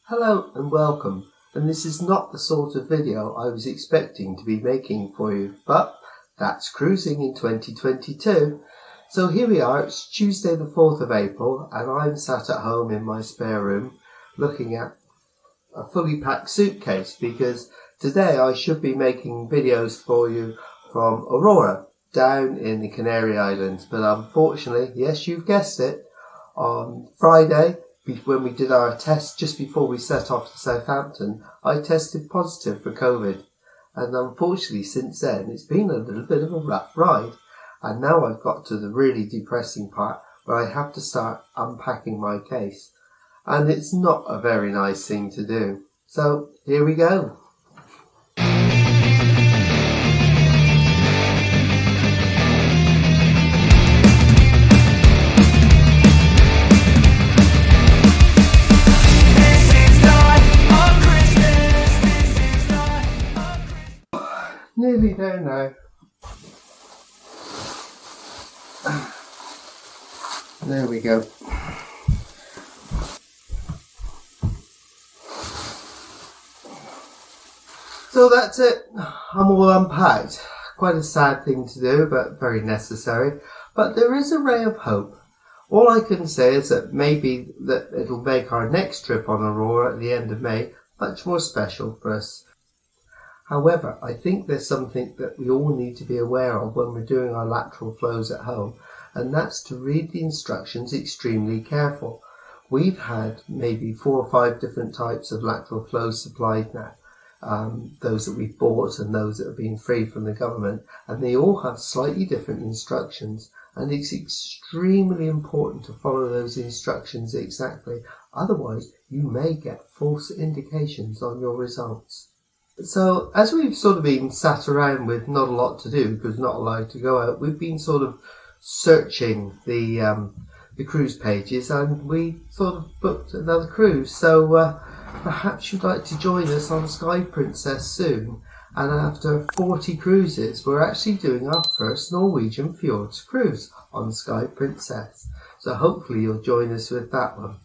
Hello and welcome, and this is not the sort of video I was expecting to be making for you, but that's cruising in 2022. So here we are, it's Tuesday the 4th of April and I'm sat at home in my spare room looking at a fully packed suitcase because today I should be making videos for you from Aurora down in the Canary Islands, but unfortunately, yes, you've guessed it, on Friday when we did our test just before we set off to Southampton, I tested positive for COVID. And unfortunately since then it's been a little bit of a rough ride. And now I've got to the really depressing part where I have to start unpacking my case. And it's not a very nice thing to do. So here we go. Nearly there now. There we go. So that's it. I'm all unpacked. Quite a sad thing to do, but very necessary. But there is a ray of hope. All I can say is that maybe that it'll make our next trip on Aurora at the end of May much more special for us. However, I think there's something that we all need to be aware of when we're doing our lateral flows at home, and that's to read the instructions extremely careful. We've had maybe 4 or 5 different types of lateral flows supplied now, those that we've bought and those that have been free from the government, and they all have slightly different instructions, and it's extremely important to follow those instructions exactly, otherwise you may get false indications on your results. So as we've sort of been sat around with not a lot to do because not allowed to go out, we've been sort of searching the cruise pages, and we sort of booked another cruise. So perhaps you'd like to join us on Sky Princess soon. And after 40 cruises, we're actually doing our first Norwegian Fjords cruise on Sky Princess. So hopefully you'll join us with that one.